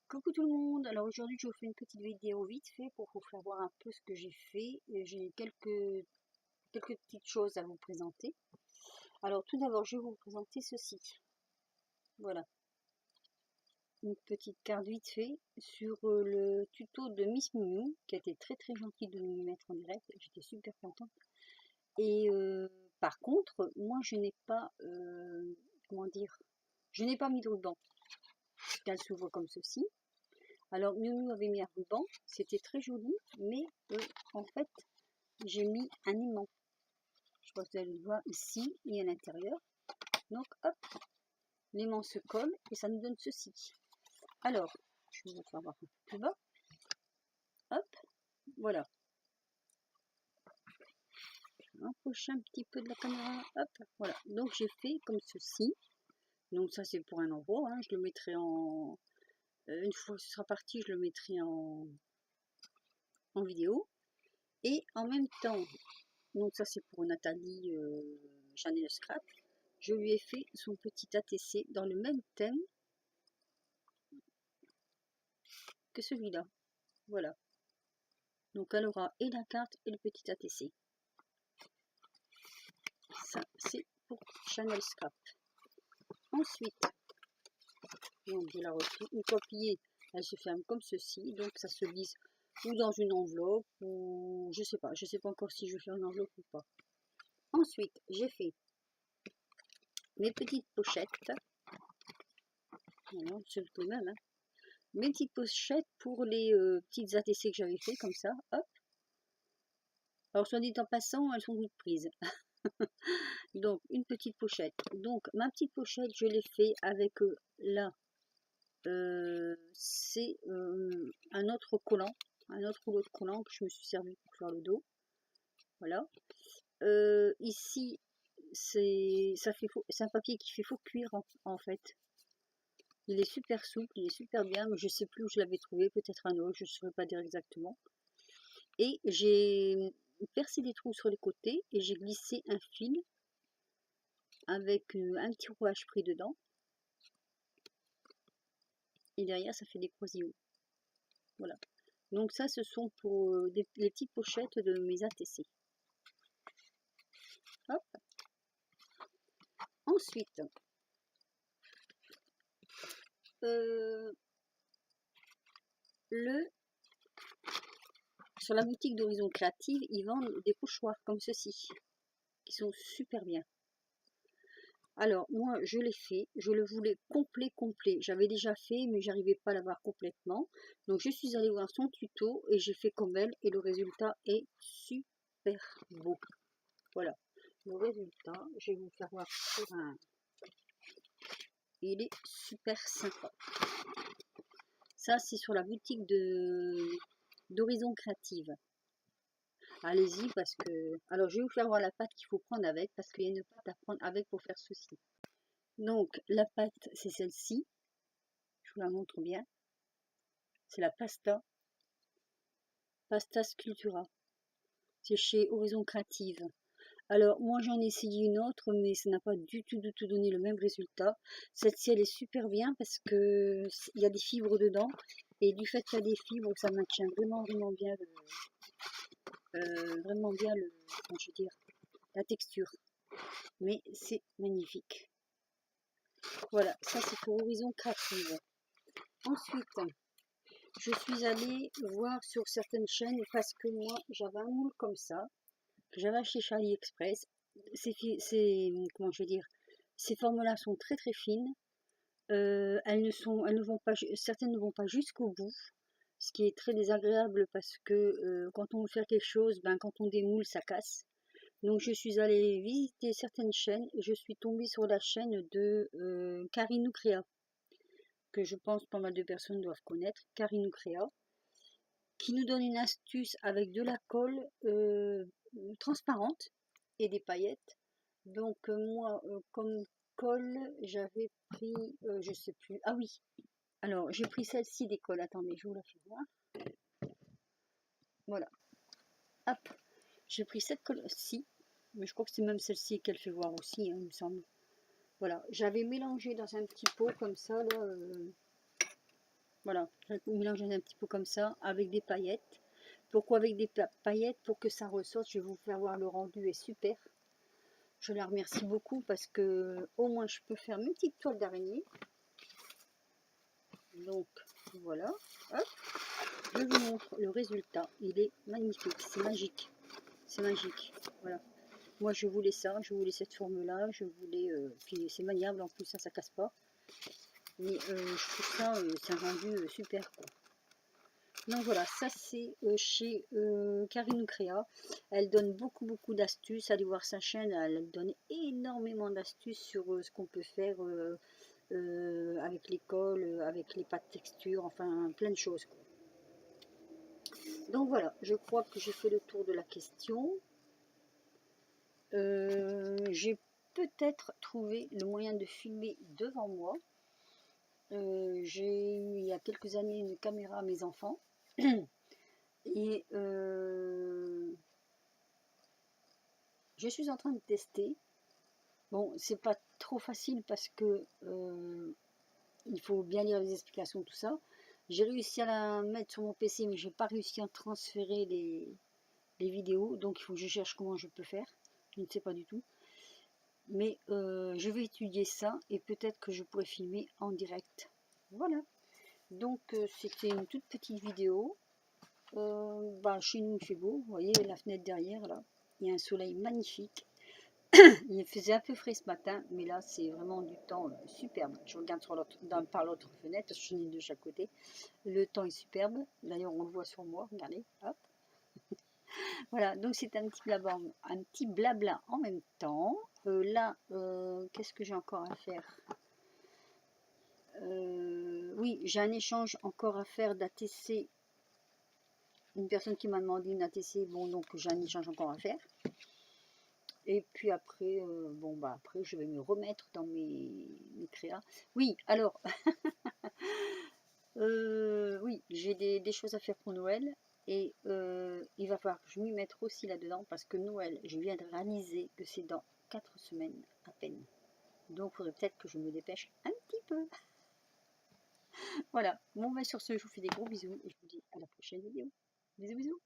Coucou tout le monde, alors aujourd'hui je vous fais une petite vidéo vite fait pour vous faire voir un peu ce que j'ai fait. J'ai quelques petites choses à vous présenter. Alors tout d'abord je vais vous présenter ceci. Voilà, une petite carte vite fait sur le tuto de Miss Miu qui a été très gentil de nous mettre en direct. J'étais super contente. Et par contre, moi je n'ai pas, comment dire, je n'ai pas mis de ruban. Elle s'ouvre comme ceci. Alors Miu Miu avait mis un ruban, c'était très joli, mais en fait j'ai mis un aimant. Je pense que vous allez le voir ici et à l'intérieur. Donc hop, l'aimant se colle et ça nous donne ceci. Alors, je vais vous faire voir un peu plus bas. Hop, voilà. Je vais rapprocher un petit peu de la caméra. Hop, voilà. Donc j'ai fait comme ceci. Donc ça c'est pour un envoi. Hein. Je le mettrai en... une fois que ce sera parti, je le mettrai en vidéo. Et en même temps, donc ça c'est pour Nathalie Chanel Scrap. Je lui ai fait son petit ATC dans le même thème que celui-là. Voilà. Donc elle aura et la carte et le petit ATC. Ça c'est pour Chanel Scrap. Ensuite, donc je la replie. Une fois pliée, elle se ferme comme ceci. Donc ça se glisse ou dans une enveloppe ou je sais pas encore si je vais faire une enveloppe ou pas. Ensuite, j'ai fait mes petites pochettes. Voilà, c'est le même. Hein. Mes petites pochettes pour les petites ATC que j'avais fait comme ça. Hop. Alors soit dit en passant, elles sont toutes prises. Donc une petite pochette. Donc ma petite pochette, je l'ai fait avec là. C'est un autre collant, un autre rouleau de collant que je me suis servi pour faire le dos. Voilà. Ici, c'est un papier qui fait faux cuir en fait. Il est super souple, il est super bien, mais je sais plus où je l'avais trouvé, peut-être un autre, je ne saurais pas dire exactement. Et j'ai percé des trous sur les côtés et j'ai glissé un fil avec un petit rouage pris dedans. Et derrière, ça fait des croisillons. Voilà. Donc ça, ce sont pour les petites pochettes de mes ATC. Hop. Ensuite, sur la boutique d'Horizon Créative, ils vendent des pochoirs comme ceci, qui sont super bien. Alors, moi, je l'ai fait, je le voulais complet. J'avais déjà fait, mais j'arrivais pas à l'avoir complètement. Donc, je suis allée voir son tuto et j'ai fait comme elle, et le résultat est super beau. Voilà, le résultat, je vais vous faire voir sur un... Il est super sympa. Ça, c'est sur la boutique d'Horizon Créative. Allez-y parce que... Alors, je vais vous faire voir la pâte qu'il faut prendre avec parce qu'il y a une pâte à prendre avec pour faire ceci. Donc, la pâte, c'est celle-ci. Je vous la montre bien. C'est la Pasta Sculptura. C'est chez Horizon Créative. Alors, moi, j'en ai essayé une autre, mais ça n'a pas du tout donné le même résultat. Celle-ci, elle est super bien parce que il y a des fibres dedans. Et du fait qu'il y a des fibres, ça maintient vraiment bien comment je veux dire, la texture. Mais c'est magnifique. Voilà, ça c'est pour Horizon Créative. Ensuite, je suis allée voir sur certaines chaînes parce que moi j'avais un moule comme ça que j'avais acheté chez AliExpress. Comment je veux dire, ces formes-là sont très fines. Elles ne vont pas, certaines ne vont pas jusqu'au bout, ce qui est très désagréable parce que quand on veut faire quelque chose, ben quand on démoule, ça casse. Donc je suis allée visiter certaines chaînes et je suis tombée sur la chaîne de Karine Créa, que je pense pas mal de personnes doivent connaître, Karine Créa, qui nous donne une astuce avec de la colle transparente et des paillettes. Donc moi, comme colle, j'avais pris, je sais plus, ah oui, alors j'ai pris celle-ci des colles, attendez, je vous la fais voir. Voilà, hop, j'ai pris cette colle-ci, mais je crois que c'est même celle-ci qu'elle fait voir aussi, hein, il me semble. Voilà, j'avais mélangé dans un petit pot comme ça, là, Voilà, je mélange un petit peu comme ça, avec des paillettes. Pourquoi avec des paillettes? Pour que ça ressorte. Je vais vous faire voir, le rendu est super. Je la remercie beaucoup parce que au moins je peux faire mes petites toiles d'araignée. Donc voilà, hop, je vous montre le résultat. Il est magnifique, c'est magique. C'est magique, voilà. Moi je voulais ça, je voulais cette forme là, je voulais, puis c'est maniable en plus, ça casse pas. Mais je trouve ça, c'est un rendu super quoi. Donc voilà, ça c'est chez Karine Créa. Elle donne beaucoup d'astuces. Allez voir sa chaîne, elle donne énormément d'astuces sur ce qu'on peut faire avec les cols, avec les pâtes texture, enfin plein de choses quoi. Donc voilà, je crois que j'ai fait le tour de la question. J'ai peut-être trouvé le moyen de filmer devant moi. J'ai eu il y a quelques années une caméra à mes enfants et je suis en train de tester. Bon, c'est pas trop facile parce que il faut bien lire les explications, tout ça. J'ai réussi à la mettre sur mon PC, mais j'ai pas réussi à transférer les vidéos. Donc il faut que je cherche comment je peux faire. Je ne sais pas du tout. Mais je vais étudier ça et peut-être que je pourrais filmer en direct. Voilà. Donc c'était une toute petite vidéo. Chez nous il fait beau. Vous voyez la fenêtre derrière là. Il y a un soleil magnifique. Il faisait un peu frais ce matin, mais là c'est vraiment du temps superbe. Je regarde par l'autre fenêtre, parce que je suis de chaque côté. Le temps est superbe. D'ailleurs on le voit sur moi, regardez. Hop. Voilà, donc c'est un petit blabla en même temps. Là, qu'est-ce que j'ai encore à faire? Oui, j'ai un échange encore à faire d'ATC. Une personne qui m'a demandé une ATC, bon donc j'ai un échange encore à faire. Et puis après, après je vais me remettre dans mes créas. Oui, alors, oui, j'ai des choses à faire pour Noël. Et il va falloir que je m'y mette aussi là-dedans parce que Noël, je viens de réaliser que c'est dans 4 semaines à peine. Donc il faudrait peut-être que je me dépêche un petit peu. Voilà, bon, sur ce, je vous fais des gros bisous et je vous dis à la prochaine vidéo. Bisous, bisous.